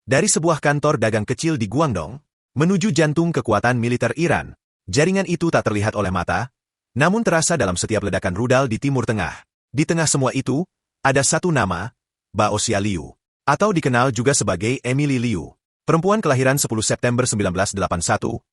Dari sebuah kantor dagang kecil di Guangdong, menuju jantung kekuatan militer Iran, jaringan itu tak terlihat oleh mata, namun terasa dalam setiap ledakan rudal di Timur Tengah. Di tengah semua itu, ada satu nama, Baoxia Liu, atau dikenal juga sebagai Emily Liu, perempuan kelahiran 10 September 1981,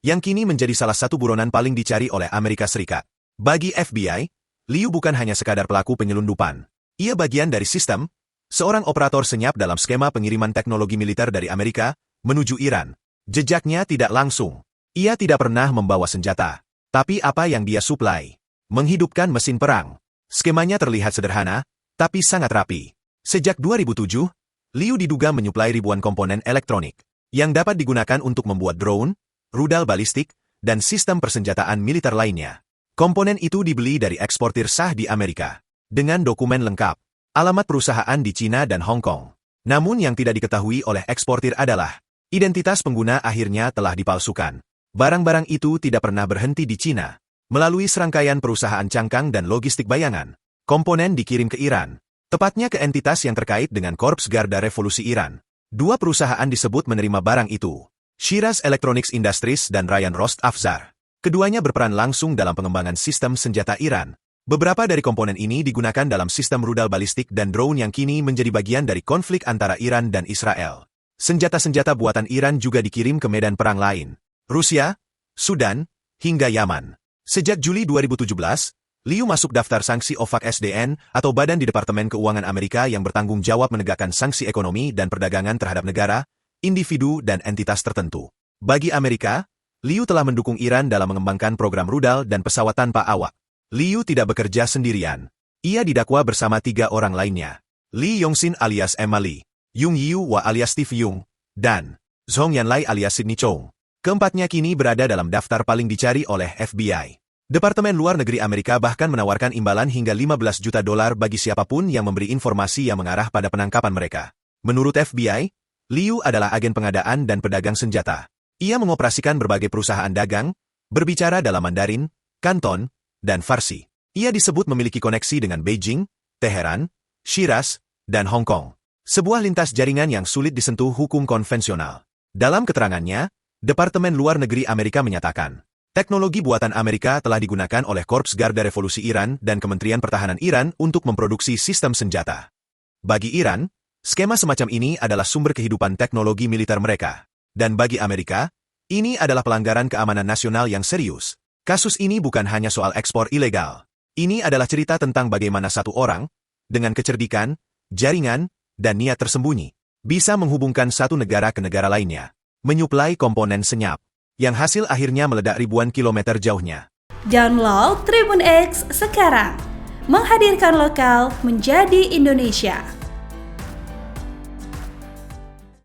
yang kini menjadi salah satu buronan paling dicari oleh Amerika Serikat. Bagi FBI, Liu bukan hanya sekadar pelaku penyelundupan. Ia bagian dari sistem, seorang operator senyap dalam skema pengiriman teknologi militer dari Amerika menuju Iran. Jejaknya tidak langsung. Ia tidak pernah membawa senjata. Tapi apa yang dia suplai? Menghidupkan mesin perang. Skemanya terlihat sederhana, tapi sangat rapi. Sejak 2007, Liu diduga menyuplai ribuan komponen elektronik yang dapat digunakan untuk membuat drone, rudal balistik, dan sistem persenjataan militer lainnya. Komponen itu dibeli dari eksportir sah di Amerika, dengan dokumen lengkap, alamat perusahaan di Cina dan Hong Kong. Namun yang tidak diketahui oleh eksportir adalah, identitas pengguna akhirnya telah dipalsukan. Barang-barang itu tidak pernah berhenti di Cina. Melalui serangkaian perusahaan cangkang dan logistik bayangan, komponen dikirim ke Iran, tepatnya ke entitas yang terkait dengan Korps Garda Revolusi Iran. Dua perusahaan disebut menerima barang itu, Shiraz Electronics Industries dan Ryan Rost Afzar. Keduanya berperan langsung dalam pengembangan sistem senjata Iran. Beberapa dari komponen ini digunakan dalam sistem rudal balistik dan drone yang kini menjadi bagian dari konflik antara Iran dan Israel. Senjata-senjata buatan Iran juga dikirim ke medan perang lain, Rusia, Sudan, hingga Yaman. Sejak Juli 2017, Liu masuk daftar sanksi OFAC SDN atau Badan di Departemen Keuangan Amerika yang bertanggung jawab menegakkan sanksi ekonomi dan perdagangan terhadap negara, individu, dan entitas tertentu. Bagi Amerika, Liu telah mendukung Iran dalam mengembangkan program rudal dan pesawat tanpa awak. Liu tidak bekerja sendirian. Ia didakwa bersama 3 orang lainnya. Lee Yongsin alias Emma Lee, Yung Yiu-hwa alias Steve Yung, dan Zhong Yanlai alias Sidney Chong. Keempatnya kini berada dalam daftar paling dicari oleh FBI. Departemen Luar Negeri Amerika bahkan menawarkan imbalan hingga $15 juta bagi siapapun yang memberi informasi yang mengarah pada penangkapan mereka. Menurut FBI, Liu adalah agen pengadaan dan pedagang senjata. Ia mengoperasikan berbagai perusahaan dagang, berbicara dalam Mandarin, Kanton, dan Farsi. Ia disebut memiliki koneksi dengan Beijing, Teheran, Shiraz, dan Hong Kong. Sebuah lintas jaringan yang sulit disentuh hukum konvensional. Dalam keterangannya, Departemen Luar Negeri Amerika menyatakan, teknologi buatan Amerika telah digunakan oleh Korps Garda Revolusi Iran dan Kementerian Pertahanan Iran untuk memproduksi sistem senjata. Bagi Iran, skema semacam ini adalah sumber kehidupan teknologi militer mereka. Dan bagi Amerika, ini adalah pelanggaran keamanan nasional yang serius. Kasus ini bukan hanya soal ekspor ilegal. Ini adalah cerita tentang bagaimana satu orang, dengan kecerdikan, jaringan, dan niat tersembunyi, bisa menghubungkan satu negara ke negara lainnya, menyuplai komponen senyap, yang hasil akhirnya meledak ribuan kilometer jauhnya. Download Tribun X sekarang, menghadirkan lokal menjadi Indonesia.